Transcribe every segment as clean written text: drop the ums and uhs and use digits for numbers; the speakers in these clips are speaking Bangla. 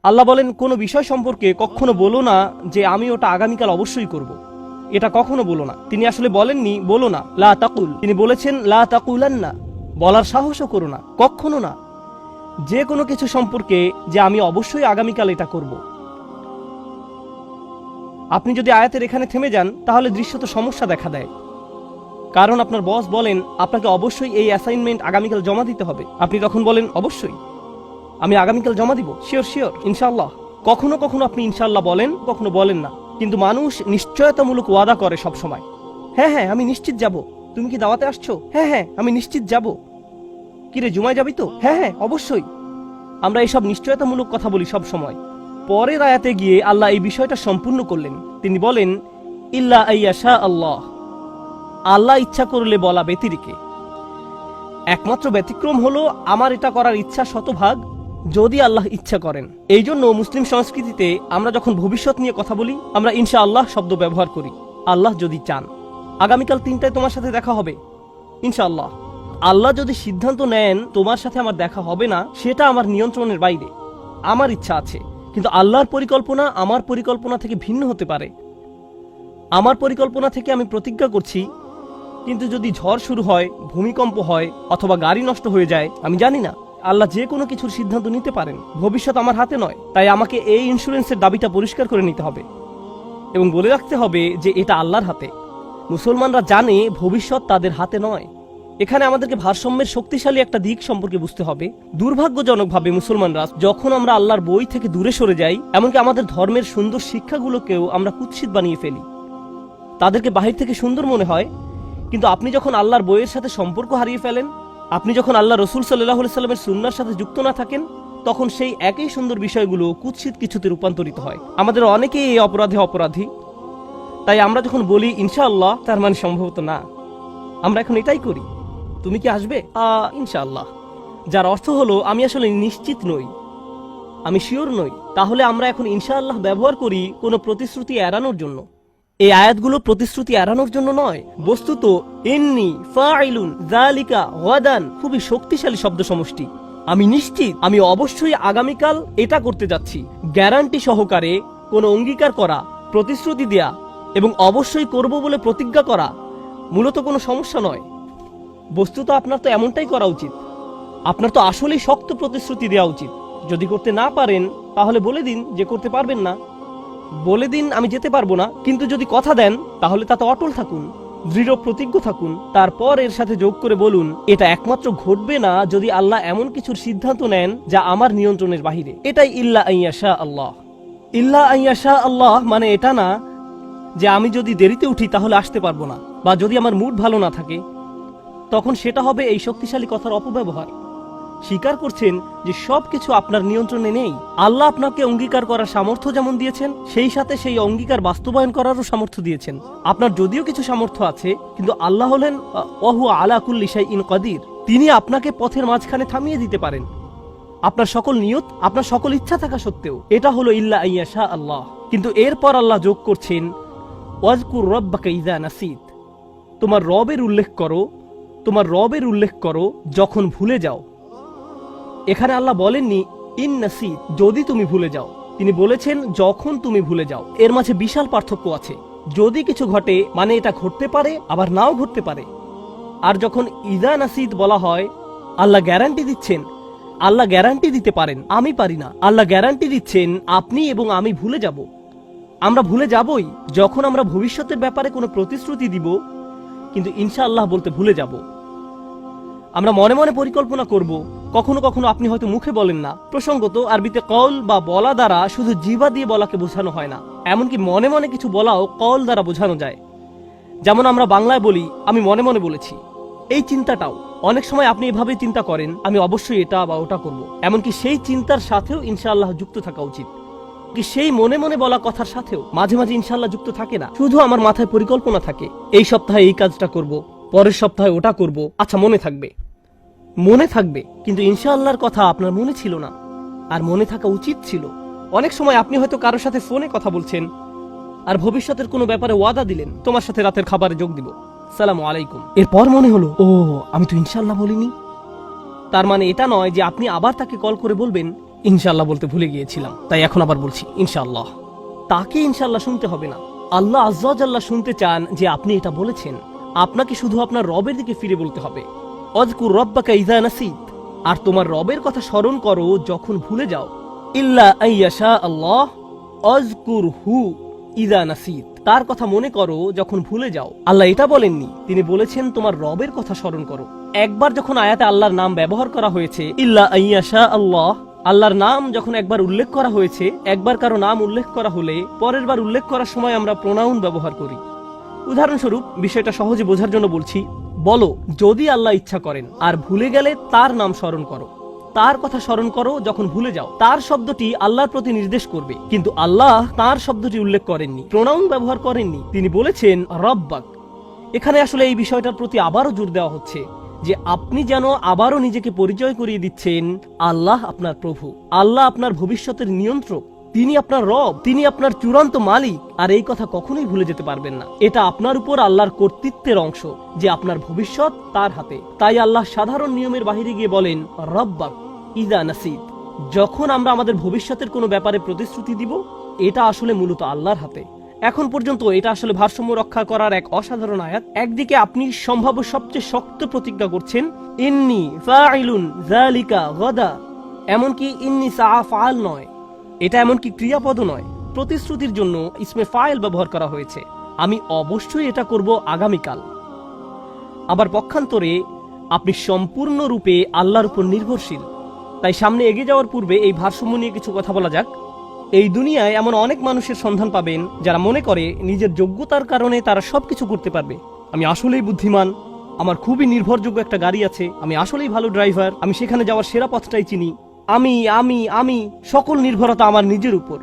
আল্লাহ বলেন কোনো বিষয় সম্পর্কে কখনো বলো না যে আমি ওটা আগামীকাল অবশ্যই করব। এটা কখনো বলো না। তিনি আসলে বলেননি বলো না, লা তাকুল, তিনি বলেছেন লা তাকুলান্না, বলার সাহসও করো না, কখনো না যে কোনো কিছু সম্পর্কে যে আমি অবশ্যই আগামীকাল এটা করব। আপনি যদি আয়াতের এখানে থেমে যান তাহলে দৃশ্যত সমস্যা দেখা দেয়। কারণ আপনার বস বলেন আপনাকে অবশ্যই এই অ্যাসাইনমেন্ট আগামীকাল জমা দিতে হবে, আপনি তখন বলেন অবশ্যই আমি আগামীকাল জমা দিব, শিওর শিওর ইনশাআল্লাহ। কখনো কখনো আপনি ইনশাআল্লাহ বলেন, কখনো বলেন না। কিন্তু মানুষ নিশ্চয়তামূলক ওয়াদা করে সব সময়। হ্যাঁ হ্যাঁ আমি নিশ্চিত যাব। তুমি কি দাওয়াতে আসছো? হ্যাঁ হ্যাঁ আমি নিশ্চিত যাব। কিরে জুমায় যাবি তো? হ্যাঁ হ্যাঁ অবশ্যই। আমরা এইসব নিশ্চয়তামূলক কথা বলি সব সময়। পরের আয়াতে গিয়ে আল্লাহ এই বিষয়টা সম্পূর্ণ করলেন। তিনি বলেন ইল্লা আইয়াশা আল্লাহ, আল্লাহ ইচ্ছা করলে বলা ব্যতিরেকে। একমাত্র ব্যতিক্রম হলো আমার এটা করার ইচ্ছা শতভাগ যদি আল্লাহ ইচ্ছা করেন। এই জন্য মুসলিম সংস্কৃতিতে আমরা যখন ভবিষ্যৎ নিয়ে কথা বলি আমরা ইনশা আল্লাহ শব্দ ব্যবহার করি। আল্লাহ যদি চান আগামীকাল 3টায় তোমার সাথে দেখা হবে ইনশাআল্লাহ। আল্লাহ যদি সিদ্ধান্ত নেন তোমার সাথে আমার দেখা হবে না, সেটা আমার নিয়ন্ত্রণের বাইরে। আমার ইচ্ছা আছে, কিন্তু আল্লাহর পরিকল্পনা আমার পরিকল্পনা থেকে ভিন্ন হতে পারে। আমার পরিকল্পনা থেকে আমি প্রতিজ্ঞা করছি, কিন্তু যদি ঝড় শুরু হয়, ভূমিকম্প হয় অথবা গাড়ি নষ্ট হয়ে যায়, আমি জানি না। আল্লাহ যে কোনো কিছুর সিদ্ধান্ত নিতে পারেন, ভবিষ্যৎ আমার হাতে নয়। তাই আমাকে এই ইন্স্যুরেন্সের দাবিটা পরিষ্কার করে নিতে হবে এবং বলে রাখতে হবে যে এটা আল্লাহর হাতে। মুসলমানরা জানে ভবিষ্যৎ তাদের হাতে নয়। এখানে আমাদেরকে ভারসাম্যের শক্তিশালী একটা দিক সম্পর্কে বুঝতে হবে। দুর্ভাগ্যজনকভাবে মুসলমানরা যখন আমরা আল্লাহর বই থেকে দূরে সরে যাই, এমনকি আমাদের ধর্মের সুন্দর শিক্ষাগুলোকেও আমরা কুৎসিত বানিয়ে ফেলি। তাদেরকে বাহির থেকে সুন্দর মনে হয়, কিন্তু আপনি যখন আল্লাহর বইয়ের সাথে সম্পর্ক হারিয়ে ফেলেন, আপনি যখন আল্লাহ রসুল সাল্লাল্লাহু আলাইহি সাল্লামের সুন্নাহর সাথে যুক্ত না থাকেন, তখন সেই একই সুন্দর বিষয়গুলো কুৎসিত কিছুতে রূপান্তরিত হয়। আমাদের অনেকেই এই অপরাধে অপরাধী। তাই আমরা যখন বলি ইনশাআল্লাহ, তার মানে সম্ভবত না। আমরা এখন এটাই করি, তুমি কি আসবে ইনশাআল্লাহ, যার অর্থ হলো আমি আসলে নিশ্চিত নই, আমি শিওর নই। তাহলে আমরা এখন ইনশাআল্লাহ ব্যবহার করি কোনো প্রতিশ্রুতি এড়ানোর জন্য। এই আয়াতগুলো প্রতিশ্রুতি এড়ানোর জন্য নয়। বস্তুত ইন্নী ফাইলুন যালিকা গাদান খুবই শক্তিশালী শব্দ সমষ্টি। আমি নিশ্চিত, আমি অবশ্যই আগামীকাল এটা করতে যাচ্ছি। গ্যারান্টি সহকারে কোনো অঙ্গীকার করা, প্রতিশ্রুতি দেয়া এবং অবশ্যই করব বলে প্রতিজ্ঞা করা মূলত কোনো সমস্যা নয়। বস্তুত আপনার তো এমনটাই করা উচিত। আপনার তো আসলেই শক্ত প্রতিশ্রুতি দেওয়া উচিত। যদি করতে না পারেন তাহলে বলে দিন যে করতে পারবেন না, বলে দিন আমি যেতে পারবো না। কিন্তু যদি কথা দেন তাহলে তাতে অটল থাকুন, দৃঢ় প্রতিজ্ঞ থাকুন। তারপর এর সাথে যোগ করে বলুন এটা একমাত্র ঘটবে না যদি আল্লাহ এমন কিছুর সিদ্ধান্ত নেন যা আমার নিয়ন্ত্রণের বাহিরে। এটাই ইল্লা আইয়াশা আল্লাহ। ইল্লা আইয়াশা আল্লাহ মানে এটা না যে আমি যদি দেরিতে উঠি তাহলে আসতে পারবো না, বা যদি আমার মুড ভালো না থাকে তখন সেটা হবে এই শক্তিশালী কথার অপব্যবহার। স্বীকার করছেন যে সবকিছু আপনার নিয়ন্ত্রণে নেই। আল্লাহ আপনাকে অঙ্গীকার করার সামর্থ্য যেমন দিয়েছেন, সেই সাথে সেই অঙ্গীকার বাস্তবায়ন করারও সামর্থ্য দিয়েছেন। আপনার যদিও কিছু সামর্থ্য আছে, কিন্তু আল্লাহ হলেন ওয়াহু আলা কুল্লি শাইইন কাদির। তিনি আপনাকে পথের মাঝখানে থামিয়ে দিতে পারেন, আপনার সকল নিয়ত, আপনার সকল ইচ্ছা থাকা সত্ত্বেও। এটা হলো ইল্লা আইয়াশা আল্লাহ। কিন্তু এরপর আল্লাহ যোগ করছেন ওয়াজকুর রাব্বাকা ইযা নাসিত, তোমার রবের উল্লেখ করো, তোমার রবের উল্লেখ করো যখন ভুলে যাও। এখানে আল্লাহ বলেননি ইন নাসিত, যদি তুমি ভুলে যাও। তিনি বলেছেন যখন তুমি ভুলে যাও। এর মাঝে বিশাল পার্থক্য আছে। যদি কিছু ঘটে মানে এটা ঘটতে পারে, আবার নাও ঘটতে পারে। আর যখন ইযা নাসিত বলা হয়, আল্লাহ গ্যারান্টি দিচ্ছেন। আল্লাহ গ্যারান্টি দিতে পারেন, আমি পারি না। আল্লাহ গ্যারান্টি দিচ্ছেন আপনি এবং আমি ভুলে যাব। আমরা ভুলে যাবই যখন আমরা ভবিষ্যতের ব্যাপারে কোনো প্রতিশ্রুতি দিব, কিন্তু ইনশাআল্লাহ বলতে ভুলে যাব। আমরা মনে মনে পরিকল্পনা করব, কখনো কখনো আপনি হয়তো মুখে বলেন না। প্রসঙ্গত আরবিতে কওল বা বলা দ্বারা শুধু জিহ্বা দিয়ে বলাকে বোঝানো হয় না, এমনকি মনে মনে কিছু বলাও কওল দ্বারা বোঝানো যায়। যেমন আমরা বাংলায় বলি আমি মনে মনে বলেছি। এই চিন্তাটাও অনেক সময় আপনি এভাবে চিন্তা করেন আমি অবশ্যই এটা বা ওটা করব। এমনকি সেই চিন্তার সাথেও ইনশাআল্লাহ যুক্ত থাকা উচিত। কি সেই মনে মনে বলা কথার সাথেও মাঝে মাঝে ইনশাআল্লাহ যুক্ত থাকে না, শুধু আমার মাথায় পরিকল্পনা থাকে এই সপ্তাহে এই কাজটা করব, পরের সপ্তাহে ওটা করব। আচ্ছা মনে থাকবে, মনে থাকবে, কিন্তু ইনশাআল্লাহর কথা আপনার মনে ছিল না, আর মনে থাকা উচিত ছিল। অনেক সময় আপনি হয়তো কারোর সাথে ফোনে কথা বলছেন আর ভবিষ্যতের কোনো ব্যাপারে ওয়াদা দিলেন, তোমার সাথে রাতের খাবারে যোগ দিব, সালামু আলাইকুম। এরপর মনে হলো আমি তো ইনশাআল্লাহ বলিনি। তার মানে এটা নয় যে আপনি আবার তাকে কল করে বলবেন ইনশাআল্লাহ বলতে ভুলে গিয়েছিলাম, তাই এখন আবার বলছি ইনশাআল্লাহ। তাকে ইনশাআল্লাহ শুনতে হবে না। আল্লাহ আজ্জা ওয়া জাল্লা শুনতে চান যে আপনি এটা বলেছেন। আপনাকে শুধু আপনার রবের দিকে ফিরে বলতে হবে, আযকুর রাব্বাকা ইযা নাসিত, আর তোমার রবের কথা স্মরণ করো যখন ভুলে যাও। ইল্লা আইয়াশা আল্লাহ আযকুরহু ইযা নাসিত, তার কথা মনে করো যখন ভুলে যাও। আল্লাহ এটা বলেননি, তিনি বলেছেন তোমার রবের কথা স্মরণ করো। একবার যখন আয়াতে আল্লাহর নাম ব্যবহার করা হয়েছে, ইল্লা আইয়াশা আল্লাহ, আল্লাহর নাম যখন একবার উল্লেখ করা হয়েছে, একবার কারো নাম উল্লেখ করা হলে পরের বার উল্লেখ করার সময় আমরা প্রোনাউন ব্যবহার করি। উদাহরণস্বরূপ বিষয়টা সহজে বোঝার জন্য বলছি, বলো যদি আল্লাহ ইচ্ছা করেন, আর ভুলে গেলে তার নাম স্মরণ করো। তার কথা স্মরণ করো যখন ভুলে যাও। তার শব্দটি আল্লাহর প্রতি নির্দেশ করবে, কিন্তু আল্লাহ তার শব্দটি উল্লেখ করেননি, প্রোনাউন ব্যবহার করেননি। তিনি বলেছেন রব্বাক। এখানে আসলে এই বিষয়টার প্রতি আবারও জোর দেওয়া হচ্ছে যে আপনি যেন আবারও নিজেকে পরিচয় করিয়ে দিচ্ছেন আল্লাহ আপনার প্রভু, আল্লাহ আপনার ভবিষ্যতের নিয়ন্ত্রক, তিনি আপনার রব, তিনি আপনার চূড়ান্ত মালিক। আর এই কথা কখনোই ভুলে যেতে পারবেন না। এটা আপনার উপর আল্লাহর কর্তৃত্বের অংশ যে আপনার ভবিষ্যৎ তার হাতে। তাই আল্লাহ সাধারণ নিয়মের বাহিরে গিয়ে বলেন রব্বাক ইযা নাসিত। যখন আমরা আমাদের ভবিষ্যতের কোনো ব্যাপারে প্রতিশ্রুতি দিব, এটা আসলে মূলত আল্লাহর হাতে। এখন পর্যন্ত এটা আসলে ভারসাম্য রক্ষা করার এক অসাধারণ আয়াত। একদিকে আপনি সম্ভাব্য সবচেয়ে শক্ত প্রতিজ্ঞা করছেন, ইন্নী ফাইলুন যালিকা গাদা, এমনকি ইন্নী সাআফআল নয়, এটা এমনকি ক্রিয়াপদও নয়, প্রতিশ্রুতির জন্য ইসমে ফাইল ব্যবহার করা হয়েছে। আমি অবশ্যই এটা করব আগামীকাল। আবার পক্ষান্তরে আপনি সম্পূর্ণরূপে আল্লাহর উপর নির্ভরশীল। তাই সামনে এগিয়ে যাওয়ার পূর্বে এই ভারসাম্য নিয়ে কিছু কথা বলা যাক। এই দুনিয়ায় এমন অনেক মানুষের সন্ধান পাবেন যারা মনে করে নিজের যোগ্যতার কারণে তারা সবকিছু করতে পারবে। আমি আসলেই বুদ্ধিমান, আমার খুবই নির্ভরযোগ্য একটা গাড়ি আছে, আমি আসলেই ভালো ড্রাইভার, আমি সেখানে যাওয়ার সেরা পথটাই চিনি, আমি আমি আমি সকল নির্ভরতা আমার নিজের উপর।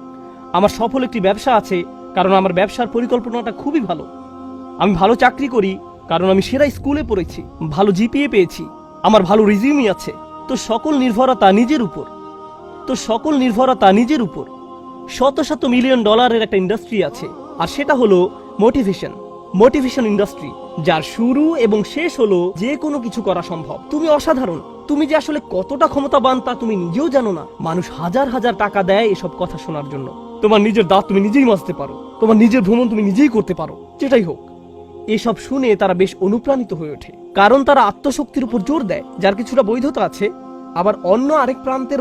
আমার সফল একটি ব্যবসা আছে কারণ আমার ব্যবসার পরিকল্পনাটা খুবই ভালো। আমি ভালো চাকরি করি কারণ আমি সেরা স্কুলে পড়েছি, ভালো জিপিএ পেয়েছি, আমার ভালো রিজিউমি আছে। তো সকল নির্ভরতা নিজের উপর, শত শত মিলিয়ন ডলারের একটা ইন্ডাস্ট্রি আছে, আর সেটা হলো মোটিভেশন ইন্ডাস্ট্রি, যার শুরু এবং শেষ হলো যে কোনো কিছু করা সম্ভব। তুমি অসাধারণ, তুমি যে আসলে কতটা ক্ষমতাবান তা তুমি নিজেও জানো না। মানুষ হাজার হাজার টাকা দেয় এসব কথা শোনার জন্য। তোমার নিজের দাঁত তুমি নিজেই মাজতে পারো, তোমার নিজের ভ্রমণ তুমি নিজেই করতে পারো, যেটাই হোক। এসব শুনে তারা বেশ অনুপ্রাণিত হয়ে ওঠে, কারণ তারা আত্মশক্তির উপর জোর দেয়, যার কিছুটা বৈধতা আছে। আবার অন্য আরেক প্রান্তের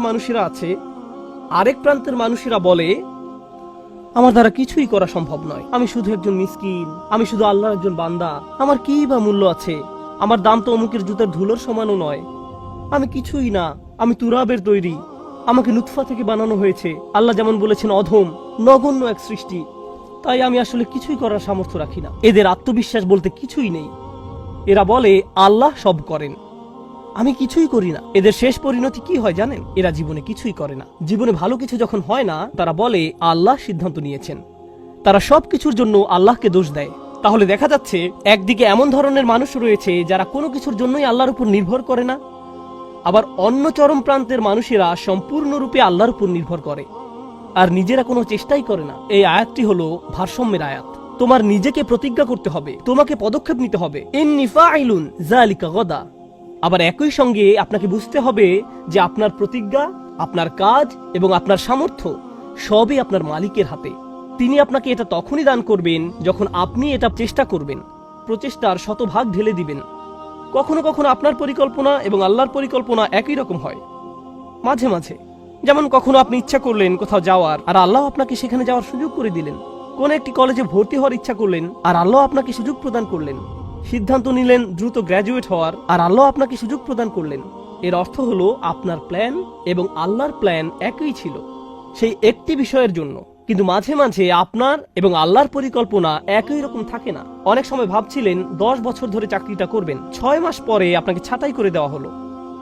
মানুষেরা বলে আমার দ্বারা কিছুই করা সম্ভব নয়, আমি শুধু একজন মিসকিন, আমি শুধু আল্লাহর একজন বান্দা, আমার কি বা মূল্য আছে, আমার দাম তো অমুকের জুতার ধুলোর সমানও নয়, আমি কিছুই না, আমি তুরাবের তৈরি, আমাকে নুতফা থেকে বানানো হয়েছে, আল্লাহ যেমন বলেছেন অধম নগণ্য এক সৃষ্টি, তাই আমি আসলে কিছুই করার সামর্থ্য রাখি না। এদের আত্মবিশ্বাস বলতে কিছুই নেই। এরা বলে আল্লাহ সব করেন, আমি কিছুই করি না। এদের শেষ পরিণতি কি হয় জানেন? এরা জীবনে কিছুই করে না। জীবনে ভালো কিছু যখন হয় না, তারা বলে আল্লাহ সিদ্ধান্ত নিয়েছেন। তারা সবকিছুর জন্য আল্লাহকে দোষ দেয়। তাহলে দেখা যাচ্ছে একদিকে এমন ধরনের মানুষ রয়েছে যারা কোনো কিছুর জন্যই আল্লাহর উপর নির্ভর করে না, আবার অন্য চরম প্রান্তের মানুষেরা সম্পূর্ণরূপে আল্লাহর উপর নির্ভর করে আর নিজেরা কোনো চেষ্টাই করে না। এই আয়াতটি হলো ভারসাম্যের আয়াত। তোমার নিজেকে প্রতিজ্ঞা করতে হবে, তোমাকে পদক্ষেপ নিতে হবে, ইন্নী ফাইলুন যালিকা গাদা। আবার একই সঙ্গে আপনাকে বুঝতে হবে যে আপনার প্রতিজ্ঞা, আপনার কাজ এবং আপনার সামর্থ্য সবই আপনার মালিকের হাতে। তিনি আপনাকে এটা তখনই দান করবেন যখন আপনি এটা চেষ্টা করবেন, প্রচেষ্টার শতভাগ ঢেলে দিবেন। কখনো কখনো আপনার পরিকল্পনা এবং আল্লাহর পরিকল্পনা একই রকম হয়। মাঝে মাঝে যেমন কখনো আপনি ইচ্ছা করলেন কোথাও যাওয়ার, আর আল্লাহ আপনাকে সেখানে যাওয়ার সুযোগ করে দিলেন। কোন একটি কলেজে ভর্তি হওয়ার ইচ্ছা করলেন, আর আল্লাহ আপনাকে সুযোগ প্রদান করলেন। সিদ্ধান্ত নিলেন দ্রুত গ্র্যাজুয়েট হওয়ার, আর আল্লাহ আপনাকে সুযোগ প্রদান করলেন। এর অর্থ হলো আপনার প্ল্যান এবং আল্লাহর প্ল্যান একই ছিল সেই একটি বিষয়ের জন্য। কিন্তু মাঝে মাঝে আপনার এবং আল্লাহর পরিকল্পনা একই রকম থাকে না। অনেক সময় ভাবছিলেন 10 বছর ধরে চাকরিটা করবেন, 6 মাস পরে আপনাকে ছাঁটাই করে দেওয়া হলো।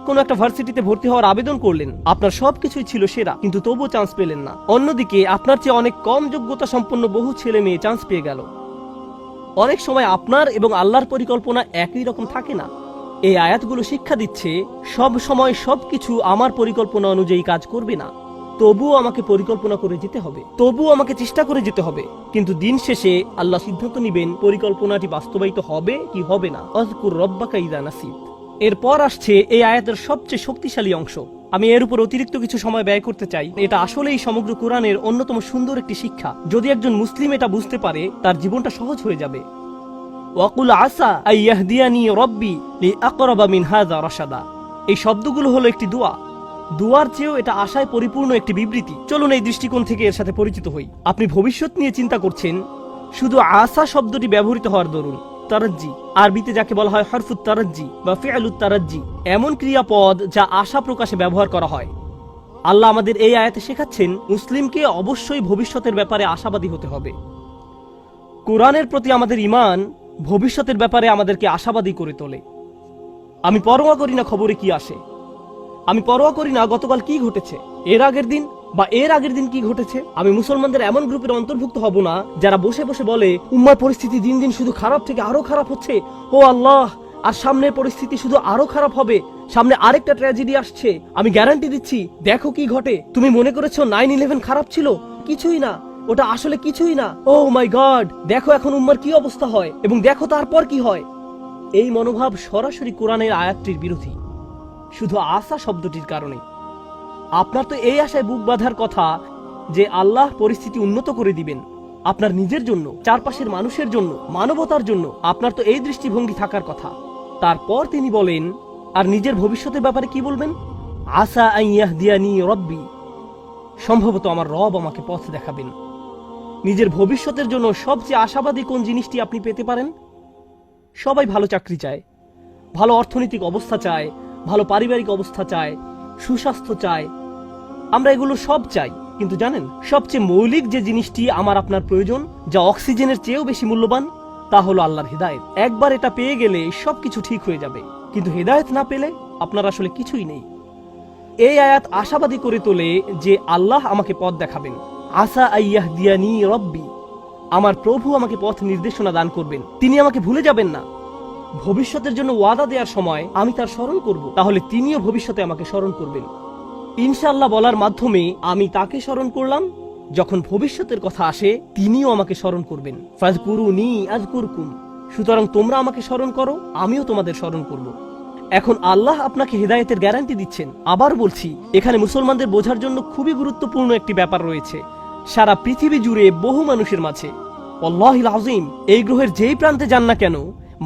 কোন একটা ভার্সিটিতে ভর্তি হওয়ার আবেদন করলেন, আপনার সবকিছুই ছিল সেরা, কিন্তু তবুও চান্স পেলেন না। অন্যদিকে আপনার চেয়ে অনেক কম যোগ্যতা সম্পন্ন বহু ছেলে মেয়ে চান্স পেয়ে গেল। অনেক সময় আপনার এবং আল্লাহর পরিকল্পনা একই রকম থাকে না। এই আয়াতগুলো শিক্ষা দিচ্ছে সব সময় সবকিছু আমার পরিকল্পনা অনুযায়ী কাজ করবে না। তবুও আমাকে পরিকল্পনা করে যেতে হবে, তবুও আমাকে চেষ্টা করে যেতে হবে। কিন্তু দিন শেষে আল্লাহ সিদ্ধান্ত নিবেন পরিকল্পনাটি বাস্তবায়িত হবে কি হবে না। আযকুর রাব্বাকা ইযা নাসিত। এরপর আসছে এই আয়াতের সবচেয়ে শক্তিশালী অংশ, আমি এর উপর অতিরিক্ত কিছু সময় ব্যয় করতে চাই। এটা আসলেই সমগ্র কোরআনের অন্যতম সুন্দর একটি শিক্ষা। যদি একজন মুসলিম এটা বুঝতে পারে, তার জীবনটা সহজ হয়ে যাবে। ওয়াকুল আসা আইয়াহদিয়ানি রব্বি লিআকরাবা মিন হাযা রাশাদা। এই শব্দগুলো হলো একটি দোয়া। দোয়ার চেয়েও এটা আশায় পরিপূর্ণ একটি বিবৃতি। চলুন এই দৃষ্টিকোণ থেকে এর সাথে পরিচিত হই। আপনি ভবিষ্যৎ নিয়ে চিন্তা করছেন, শুধু আসা শব্দটি ব্যবহৃত হওয়ার দরুন। তারাজ্জি, আরবিতে যাকে বলা হয় হরফুত তারাজ্জি বা ফিআলুত তারাজ্জি, এমন ক্রিয়াপদ যা আশা প্রকাশে ব্যবহার করা হয়। আল্লাহ আমাদের এই আয়াতে শেখাচ্ছেন মুসলিমকে অবশ্যই ভবিষ্যতের ব্যাপারে আশাবাদী হতে হবে। কোরআনের প্রতি আমাদের ঈমান ভবিষ্যতের ব্যাপারে আমাদেরকে আশাবাদী করে তোলে। আমি পরোয়া করি না খবরে কি আসে, আমি পরোয়া করি না গতকাল কি ঘটেছে, এর আগের দিন বা এর আগের দিন কি ঘটেছে। আমি মুসলমানদের এমন গ্রুপের অন্তর্ভুক্ত হব না যারা বসে বসে বলে উম্মার পরিস্থিতি দিন দিন শুধু খারাপ থেকে আরো খারাপ হচ্ছে, ও আল্লাহ, আর সামনের পরিস্থিতি শুধু আরো খারাপ হবে, সামনে আরেকটা ট্র্যাজেডি আসছে, আমি গ্যারান্টি দিচ্ছি, দেখো কি ঘটে। তুমি মনে করেছো 9/11 খারাপ ছিল? কিছুই না, ওটা আসলে কিছুই না। ও মাই গড, দেখো এখন উম্মার কি অবস্থা হয় এবং দেখো তারপর কি হয়। এই মনোভাব সরাসরি কোরআনের আয়াতটির বিরোধী, শুধু আশা শব্দটির কারণে। আপনার তো এই আশায় বুক বাঁধার কথা যে আল্লাহ পরিস্থিতি উন্নত করে দিবেন আপনার নিজের জন্য, চারপাশের মানুষের জন্য, মানবতার জন্য। আপনার তো এই দৃষ্টিভঙ্গি থাকার কথা। তারপর তিনি বলেন, আর নিজের ভবিষ্যতের ব্যাপারে কি বলবেন? আসা আইয়াহদিয়ানি রব্বি, সম্ভবত আমার রব আমাকে পথ দেখাবেন। নিজের ভবিষ্যতের জন্য সবচেয়ে আশাবাদী কোন জিনিসটি আপনি পেতে পারেন? সবাই ভালো চাকরি চায়, ভালো অর্থনৈতিক অবস্থা চায়, ভালো পারিবারিক অবস্থা চায়, সুস্বাস্থ্য চায়। আমরা এগুলো সব চাই, কিন্তু জানেন সবচেয়ে মৌলিক যে জিনিসটি আমার আপনার প্রয়োজন, যা অক্সিজেনের চেয়েও বেশি মূল্যবান, তা হলো আল্লাহর হিদায়াত। একবার এটা পেয়ে গেলে সবকিছু ঠিক হয়ে যাবে, কিন্তু হিদায়াত না পেলে আপনার আসলে কিছুই নেই। এই আয়াত আশাবাদী করে তোলে যে আল্লাহ আমাকে পথ দেখাবেন। আসা আইয়াহদিয়ানি রব্বি, আমার প্রভু আমাকে পথ নির্দেশনা দান করবেন, তিনি আমাকে ভুলে যাবেন না। ভবিষ্যতের জন্য ওয়াদা দেওয়ার সময় আমি তার স্মরণ করব, তাহলে তিনিও ভবিষ্যতে আমাকে স্মরণ করবেন। ইনশাআল্লাহ বলার মাধ্যমে আমি তাকে স্মরণ করলাম, যখন ভবিষ্যতের কথা আসে তিনিও আমাকে স্মরণ করবেন। ফাযকুরুনি আযকুরকুম, সুতরাং তোমরা আমাকে স্মরণ করো, আমিও তোমাদের স্মরণ করব। এখন আল্লাহ আপনাকে হিদায়াতের গ্যারান্টি দিচ্ছেন। আবার বলছি, এখানে মুসলমানদের বোঝার জন্য খুবই গুরুত্বপূর্ণ একটি ব্যাপার রয়েছে। সারা পৃথিবী জুড়ে বহু মানুষের মাঝে, আল্লাহুল আযীম, এই গ্রহের যেই প্রান্তে যান না কেন,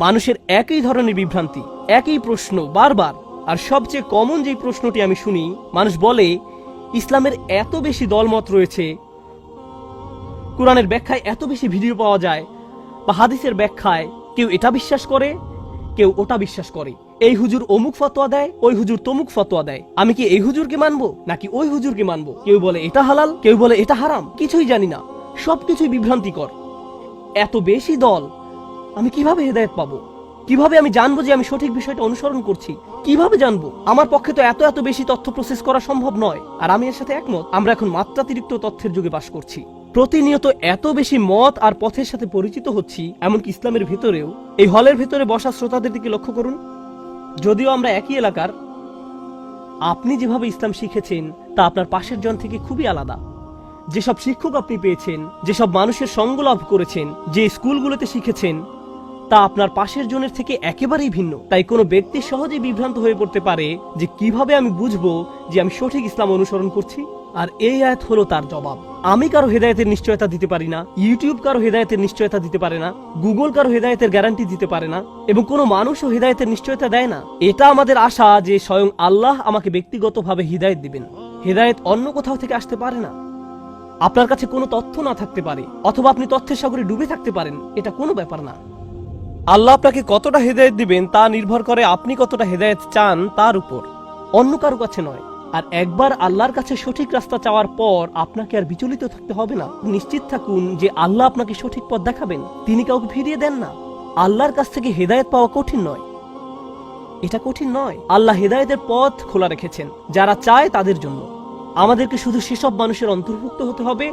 মানুষের একই ধরনের বিভ্রান্তি, একই প্রশ্ন বারবার। আর সবচেয়ে কমন যেই প্রশ্নটি আমি শুনি, মানুষ বলে ইসলামের এত বেশি দলমত রয়েছে, কোরআনের ব্যাখ্যায় এত বেশি ভিডিও পাওয়া যায়, বা হাদিসের ব্যাখ্যায় কেউ এটা বিশ্বাস করে, কেউ ওটা বিশ্বাস করে। এই হুজুর অমুক ফতোয়া দেয়, ওই হুজুর তমুক ফতোয়া দেয়, আমি কি এই হুজুরকে মানবো নাকি ওই হুজুরকে মানবো? কেউ বলে এটা হালাল, কেউ বলে এটা হারাম, কিছুই জানি না, সবকিছুই বিভ্রান্তিকর। এত বেশি দল, আমি কিভাবে হেদায়েত পাবো? কিভাবে আমি জানবো যে আমি সঠিক বিষয়টা অনুসরণ করছি? কিভাবে জানবো? আমার পক্ষে তো এত বেশি তথ্য প্রসেস করা সম্ভব নয়। আর আমি এর সাথে একমত, আমরা এখন মাত্রাতিরিক্ত তথ্যের যুগে বাস করছি। প্রতিনিয়ত এত বেশি মত আর পথের সাথে পরিচিত হচ্ছি, এমনকি ইসলামের ভেতরেও। এই হলের ভেতরে বসা শ্রোতাদের দিকে লক্ষ্য করুন, যদিও আমরা একই এলাকার, আপনি যেভাবে ইসলাম শিখেছেন তা আপনার পাশের জন থেকে খুবই আলাদা। যেসব শিক্ষক আপনি পেয়েছেন, যেসব মানুষের সঙ্গ লাভ করেছেন, যে স্কুলগুলোতে শিখেছেন, তা আপনার পাশের জনের থেকে একেবারেই ভিন্ন। তাই কোনো ব্যক্তি সহজেই বিভ্রান্ত হয়ে পড়তে পারে যে কিভাবে আমি বুঝবো যে আমি সঠিক ইসলাম অনুসরণ করছি। আর এই আয়াত হলো তার জবাব। আমি কারো হেদায়েতের নিশ্চয়তা দিতে পারি না, ইউটিউব কারো হেদায়েতের নিশ্চয়তা দিতে পারে না, গুগল কারো হেদায়েতের গ্যারান্টি দিতে পারে না, এবং কোনো মানুষও হেদায়েতের নিশ্চয়তা দেয় না। এটা আমাদের আশা যে স্বয়ং আল্লাহ আমাকে ব্যক্তিগতভাবে হিদায়েত দিবেন। হেদায়েত অন্য কোথাও থেকে আসতে পারে না। আপনার কাছে কোনো তথ্য না থাকতে পারে, অথবা আপনি তথ্যের সাগরে ডুবে থাকতে পারেন, এটা কোনো ব্যাপার না। আল্লাহ আপনাকে কতটা হেদায়েত দিবেন তা নির্ভর করে আপনি কতটা হেদায়েত চান তার উপর, অন্য কারো কাছে নয়। আর একবার আল্লাহর কাছে সঠিক রাস্তা চাওয়ার পর আপনাকে আর বিচলিত থাকতে হবে না। নিশ্চিত থাকুন যে আল্লাহ আপনাকে সঠিক পথ দেখাবেন, তিনি কাউকে ফিরিয়ে দেন না। আল্লাহর কাছ থেকে হেদায়েত পাওয়া কঠিন নয়, এটা কঠিন নয়। আল্লাহ হেদায়েতের পথ খোলা রেখেছেন যারা চায় তাদের জন্য। আমাদেরকে শুধু সেসব মানুষের অন্তর্ভুক্ত হতে হবে,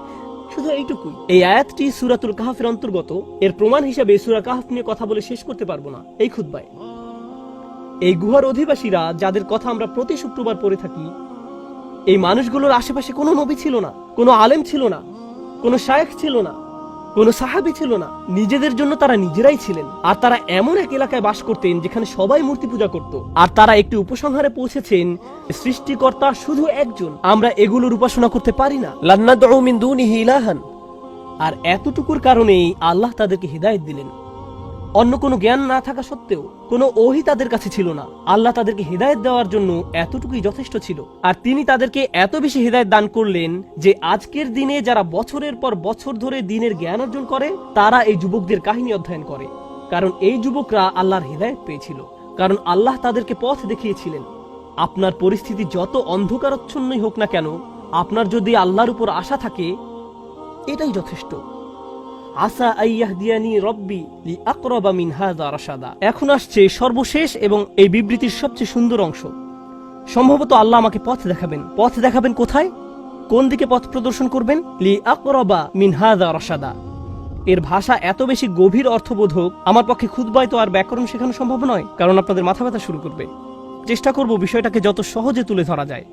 শুধু এইটুকুই। এই আয়াতটি সূরাতুল কাহফের অন্তর্গত। এর প্রমাণ হিসেবে সূরা কাহফ নিয়ে কথা বলে শেষ করতে পারবো না এই খুতবায়। এই গুহার অধিবাসীরা যাদের কথা আমরা প্রতি শুক্রবার পড়ে থাকি, এই মানুষগুলোর আশেপাশে কোনো নবী ছিল না, কোনো আলেম ছিল না, কোনো শায়েখ ছিল না, কোনো সাহাবী ছিল না, নিজেদের জন্য তারা নিজেরাই ছিলেন। আর তারা এমন এক এলাকায় বাস করতেন যেখানে সবাই মূর্তি পূজা করত। আর তারা একটি উপসংহারে পৌঁছেছেন, সৃষ্টিকর্তা শুধু একজন, আমরা এগুলোর উপাসনা করতে পারি না। লা নাদউ মিন দুনিহি ইলাহান। আর এতটুকুর কারণেই আল্লাহ তাদেরকে হিদায়াত দিলেন। অন্য কোনো জ্ঞান না থাকা সত্ত্বেও, কোনো ওহী তাদের কাছে ছিল না, আল্লাহ তাদেরকে হিদায়াত দেওয়ার জন্য এতটুকুই যথেষ্ট ছিল। আর তিনি তাদেরকে এত বেশি হিদায়াত দান করলেন যে আজকের দিনে যারা বছরের পর বছর ধরে দ্বীনের জ্ঞান অর্জন করে, তারা এই যুবকদের কাহিনী অধ্যয়ন করে। কারণ এই যুবকরা আল্লাহর হিদায়াত পেয়েছিল, কারণ আল্লাহ তাদেরকে পথ দেখিয়েছিলেন। আপনার পরিস্থিতি যত অন্ধকারচ্ছন্নই হোক না কেন, আপনার যদি আল্লাহর উপর আশা থাকে, এটাই যথেষ্ট। আসা আইয়াহদিয়ানি রব্বি লিআকরাবা মিন হাযা রাশাদা। এখন আসছে সর্বশেষ এবং এই বিবৃতির সবচেয়ে সুন্দর অংশ। সম্ভবত আল্লাহ আমাকে পথ দেখাবেন। পথ দেখাবেন কোথায়? কোন দিকে পথ প্রদর্শন করবেন? লিআকরাবা মিন হাযা রাশাদা। এর ভাষা এত বেশি গভীর অর্থবোধক, আমার পক্ষে খুতবায় তো আর ব্যাকরণ শেখানো সম্ভব নয়, কারণ আপনাদের মাথা ব্যথা শুরু করবে। চেষ্টা করব বিষয়টাকে যত সহজে তুলে ধরা যায়।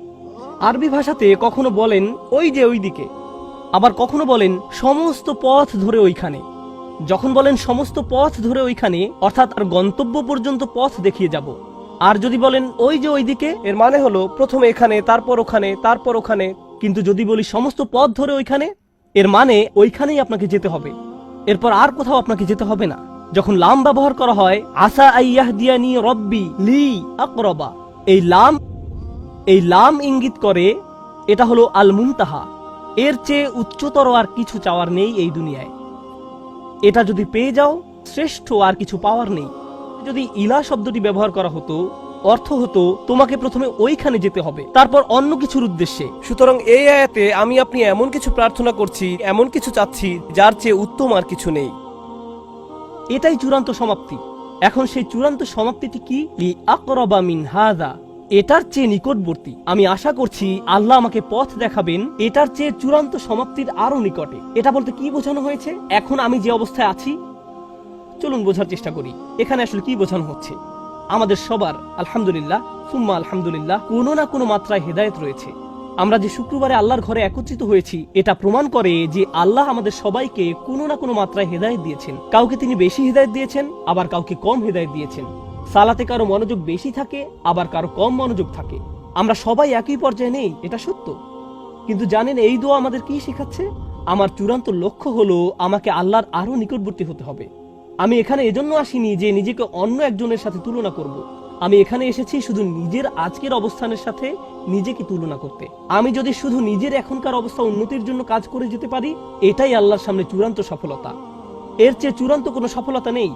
আরবি ভাষাতে কখনো বলেন ওই যে ওই দিকে, আবার কখনো বলেন সমস্ত পথ ধরে ওইখানে। যখন বলেন সমস্ত পথ ধরে ওইখানে, অর্থাৎ আর গন্তব্য পর্যন্ত পথ দেখিয়ে যাব। আর যদি বলেন ওই যে ওইদিকে, এর মানে হলো প্রথমে এখানে, তারপর ওখানে, তারপর ওখানে। কিন্তু যদি বলি সমস্ত পথ ধরে ওইখানে, এর মানে ওইখানেই আপনাকে যেতে হবে, এরপর আর কোথাও আপনাকে যেতে হবে না। যখন লাম ব্যবহার করা হয়, আসা আইয়াহদিয়ানি রব্বি লি আকরাবা, এই লাম ইঙ্গিত করে এটা হলো আল মুনতাহা। এর চেয়ে উচ্চতর আর কিছু চাওয়ার নেই এই দুনিয়ায়। এটা যদি পেয়ে যাও, শ্রেষ্ঠ আর কিছু পাওয়ার নেই। যদি ইলা শব্দটি ব্যবহার করা হতো, অর্থ হতো তোমাকে প্রথমে ওইখানে যেতে হবে, তারপর অন্য কিছুর উদ্দেশ্যে। সুতরাং এই আয়াতে আমি আপনি এমন কিছু প্রার্থনা করছি, এমন কিছু চাচ্ছি যার চেয়ে উত্তম আর কিছু নেই। এটাই চূড়ান্ত সমাপ্তি। এখন সেই চূড়ান্ত সমাপ্তিটি কি? লিআকরাবা মিন হাযা, এটার চেয়ে নিকটবর্তী। আমি আশা করছি আল্লাহ আমাকে পথ দেখাবেন এটার চেয়ে চূড়ান্ত সমাপ্তির আরো নিকটে। এটা বলতে কি বোঝানো হয়েছে? এখন আমি যে অবস্থায় আছি, চলুন বোঝার চেষ্টা করি এখানে আসলে কি বোঝানো হচ্ছে। আমাদের সবার আলহামদুলিল্লাহ সুম্মা আলহামদুলিল্লাহ কোনো না কোনো মাত্রায় হেদায়েত রয়েছে। আমরা যে শুক্রবারে আল্লাহর ঘরে একত্রিত হয়েছি, এটা প্রমাণ করে যে আল্লাহ আমাদের সবাইকে কোনো না কোনো মাত্রায় হেদায়েত দিয়েছেন। কাউকে তিনি বেশি হেদায়েত দিয়েছেন, আবার কাউকে কম হেদায়েত দিয়েছেন। সালাতে কারো মনোযোগ বেশি থাকে, আবার কারো কম মনোযোগ থাকে। আমরা সবাই একই পর্যায়ে নেই, এটা সত্য। কিন্তু জানেন এই দোয়া আমাদের কি শেখাচ্ছে? আমার চূড়ান্ত লক্ষ্য হলো আমাকে আল্লাহর আরো নিকটবর্তী হতে হবে। আমি এখানে এজন্য আসিনি যে নিজেকে অন্য একজনের সাথে তুলনা করব। আমি এখানে এসেছি শুধু নিজের আজকের অবস্থানের সাথে নিজেকে তুলনা করতে। আমি যদি শুধু নিজের এখনকার অবস্থা উন্নতির জন্য কাজ করে যেতে পারি, এটাই আল্লাহর সামনে চূড়ান্ত সফলতা। এর চেয়ে চূড়ান্ত কোনো সফলতা নেই।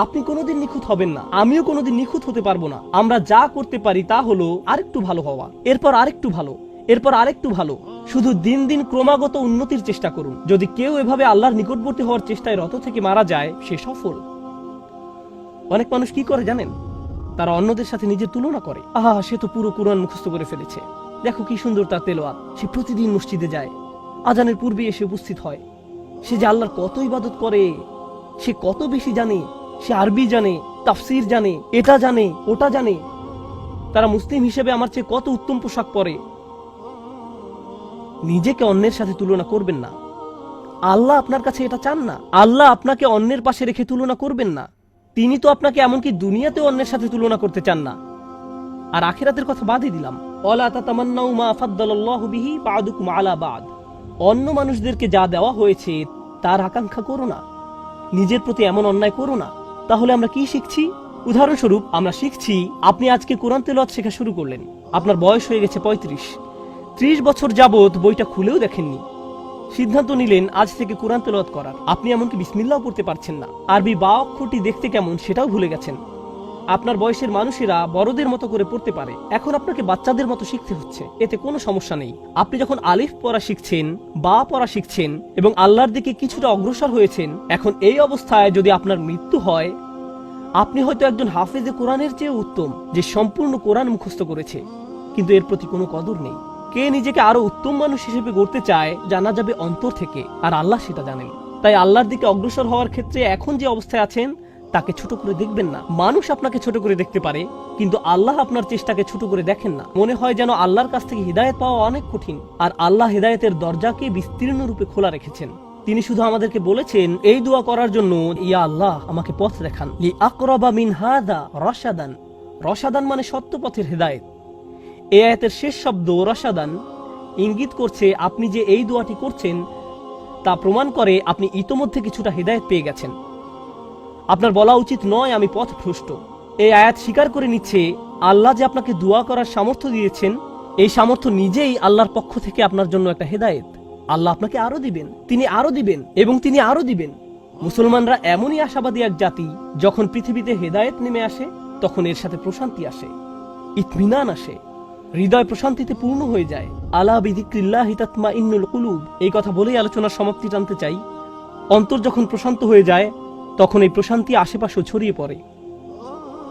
আপনি কোনোদিন নিখুঁত হবেন না, আমিও কোনোদিন নিখুঁত হতে পারবো না। আমরা যা করতে পারি তা হলো আরেকটু ভালো হওয়া, এরপর আরেকটু ভালো, এরপর আরেকটু ভালো। শুধু দিন দিন ক্রমাগত উন্নতির চেষ্টা করুন। যদি কেউ এভাবে আল্লাহর নিকটবর্তী হওয়ার চেষ্টায় রত থেকে মারা যায়, সে সফল। অনেক মানুষ কি করে জানেন? তারা অন্যদের সাথে নিজের তুলনা করে। আহা, সে তো পুরো কুরআন মুখস্থ করে ফেলেছে, দেখো কি সুন্দর তার তেলাওয়াত, সে প্রতিদিন মসজিদে যায়, আজানের পূর্বে এসে উপস্থিত হয়। সে যে আল্লাহর কত ইবাদত করে, সে কত বেশি জানে, সে আরবি জানে, তাফসীর জানে, এটা জানে, ওটা জানে। তারা মুসলিম হিসেবে আমার চেয়ে কত উত্তম পোশাক পরে। নিজেকে অন্যের সাথে তুলনা করবেন না। আল্লাহ আপনার কাছে এটা চান না। আল্লাহ আপনাকে অন্যের পাশে রেখে তুলনা করবেন না। তিনি তো আপনাকে এমনকি দুনিয়াতে অন্যের সাথে তুলনা করতে চান না। আর আখিরাতের কথা বাদই দিলাম। ওয়ালা তাতামান্নাউ মা ফাদ্দালাল্লাহু বিহি বা'দুকুম আলা বা'দ। অন্য মানুষদেরকে যা দেওয়া হয়েছে তার আকাঙ্ক্ষা করো না, নিজের প্রতি এমন অন্যায় করো না। তাহলে আমরা কি শিখছি? উদাহরণস্বরূপ আমরা শিখছি, আপনি আজকে কোরআন তেলাওয়াত শেখা শুরু করলেন, আপনার বয়স হয়ে গেছে ৩৫। ৩০ বছর যাবত বইটা খুলেও দেখেননি। সিদ্ধান্ত নিলেন আজ থেকে কোরআন তেলাওয়াত করার। আপনি এমনকি বিসমিল্লাহও পড়তে পারছেন না। আরবি বা অক্ষরটি দেখতে কেমন সেটাও ভুলে গেছেন। আপনার বয়সের মানুষেরা বড়দের মতো করে পড়তে পারে, এখন আপনাকে বাচ্চাদের মতো শিখতে হচ্ছে। এতে কোনো সমস্যা নেই। আপনি যখন আলিফ পড়া শিখছেন, বা পড়া শিখছেন এবং আল্লাহর দিকে কিছুটা অগ্রসর হয়েছেন, এখন এই অবস্থায় যদি আপনার মৃত্যু হয়, আপনি হয়তো একজন হাফেজে কোরআনের চেয়ে উত্তম, যে সম্পূর্ণ কোরআন মুখস্থ করেছে, কিন্তু এর প্রতি কোনো কদর নেই। কে নিজেকে আরো উত্তম মানুষ হিসেবে গড়তে চায়, জানা যাবে অন্তর থেকে, আর আল্লাহ সেটা জানেন। তাই আল্লাহর দিকে অগ্রসর হওয়ার ক্ষেত্রে এখন যে অবস্থায় আছেন তাকে ছোট করে দেখবেন না। মানুষ আপনাকে ছোট করে দেখতে পারে, কিন্তু আল্লাহ আপনার চেষ্টাকে ছোট করে দেখেন না। মনে হয় যেন আল্লাহর কাছ থেকে হিদায়াত পাওয়া অনেক কঠিন, আর আল্লাহ হিদায়াতের দরজাকে বিস্তীর্ণ রূপে খোলা রেখেছেন। তিনি শুধু আমাদেরকে বলেছেন এই দোয়া করার জন্য, ইয়া আল্লাহ আমাকে পথ দেখান, লি আকরাবা মিন হাদা রাশাদান। রশাদান মানে সত্য পথের হেদায়েত। এই আয়াতের শেষ শব্দ রশাদান ইঙ্গিত করছে আপনি যে এই দোয়াটি করছেন তা প্রমাণ করে আপনি ইতোমধ্যে কিছুটা হেদায়েত পেয়ে গেছেন। আপনার বলা উচিত নয় আমি পথভ্রষ্ট। এই আয়াত স্বীকার করে নিচ্ছে আল্লাহ যে আপনাকে দোয়া করার সামর্থ্য দিয়েছেন, এই সামর্থ্য নিজেই আল্লাহর পক্ষ থেকে আপনার জন্য একটা হেদায়েত। আল্লাহ আপনাকে আরো দিবেন, তিনি আরো দিবেন এবং তিনি আরো দিবেন। মুসলমানরা এমনই আশাবাদী এক জাতি, যখন পৃথিবীতে হেদায়েত নেমে আসে তখন এর সাথে প্রশান্তি আসে, ইতমিনান আসে, হৃদয় প্রশান্তিতে পূর্ণ হয়ে যায়। আলা বিযিক্রিল্লাহি তাতমাইন্নুল কুলুব, এই কথা বলেই আলোচনার সমাপ্তি টানতে চাই। অন্তর যখন প্রশান্ত হয়ে যায় তখন এই প্রশান্তি আশেপাশেও ছড়িয়ে পড়ে।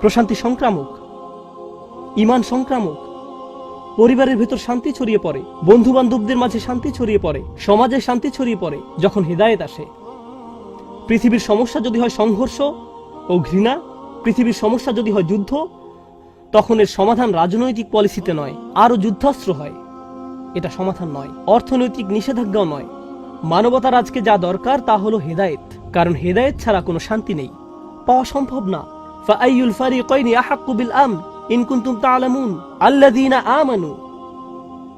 প্রশান্তি সংক্রামক, ঈমান সংক্রামক। পরিবারের ভেতর শান্তি ছড়িয়ে পড়ে, বন্ধু বান্ধবদের মাঝে শান্তি ছড়িয়ে পড়ে, সমাজে শান্তি ছড়িয়ে পড়ে যখন হেদায়েত আসে। পৃথিবীর সমস্যা যদি হয় সংঘর্ষ ও ঘৃণা, পৃথিবীর সমস্যা যদি হয় যুদ্ধ, তখন এর সমাধান রাজনৈতিক পলিসিতে নয়, আরো যুদ্ধাস্ত্র হয়। এটা সমাধান নয়, অর্থনৈতিক নিষেধাজ্ঞাও নয়। মানবতার আজকে যা দরকার তা হলো হেদায়েত, কারণ হেদায়েত ছাড়া কোনো শান্তি নেই, পাওয়া সম্ভব না। ফাআইয়ুল ফারিকাইনি আহাক্কু বিল আমন ইন কুনতুম তা'লামুন আল্লাযীনা আমানু।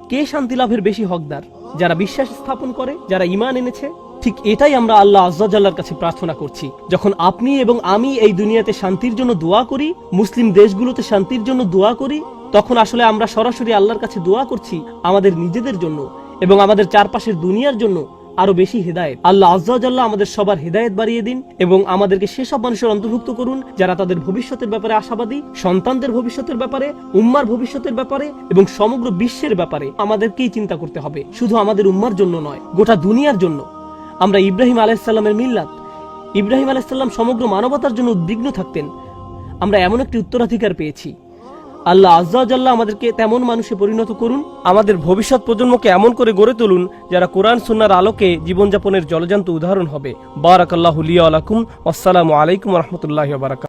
কে শান্তি লাভের বেশি হকদার? যারা বিশ্বাস স্থাপন করে, যারা ঈমান এনেছে। ঠিক এটাই আমরা আল্লাহ আযজা ওয়া জাল্লার কাছে প্রার্থনা করছি। যখন আপনি এবং আমি এই দুনিয়াতে শান্তির জন্য দোয়া করি, মুসলিম দেশগুলোতে শান্তির জন্য দোয়া করি, তখন আসলে আমরা সরাসরি আল্লাহর কাছে দোয়া করছি আমাদের নিজেদের জন্য এবং আমাদের চারপাশের দুনিয়ার জন্য আরো বেশি হেদায়েত। আল্লাহ আযজা ওয়া জাল্লা আমাদের সবার হেদায়েত বাড়িয়ে দিন এবং আমাদেরকে সেসব মানুষের অন্তর্ভুক্ত করুন যারা তাদের ভবিষ্যতের ব্যাপারে আশাবাদী, সন্তানদের ভবিষ্যতের ব্যাপারে, উম্মার ভবিষ্যতের ব্যাপারে এবং সমগ্র বিশ্বের ব্যাপারে আমাদেরকেই চিন্তা করতে হবে, শুধু আমাদের উম্মার জন্য নয়, গোটা দুনিয়ার জন্য। আমরা ইব্রাহিম আলাইহিস সালামের মিল্লাত, ইব্রাহিম আলাইহিস সালাম সমগ্র মানবতার জন্য উদ্বিগ্ন থাকতেন। আমরা এমন একটি উত্তরাধিকার পেয়েছি। আল্লাহ আযজা ওয়া জাল্লা আমাদেরকে তেমন মানুষে পরিণত করুন, আমাদের ভবিষ্যৎ প্রজন্মকে এমন করে গড়ে তুলুন যারা কোরআন সুন্নাহর আলোকে জীবনযাপনের জলজান্ত উদাহরণ হবে। বারাকাল্লাহু লি ওয়া লাকুম। আসসালামু আলাইকুম ওয়া রাহমাতুল্লাহি ওয়া বারাকাতুহু।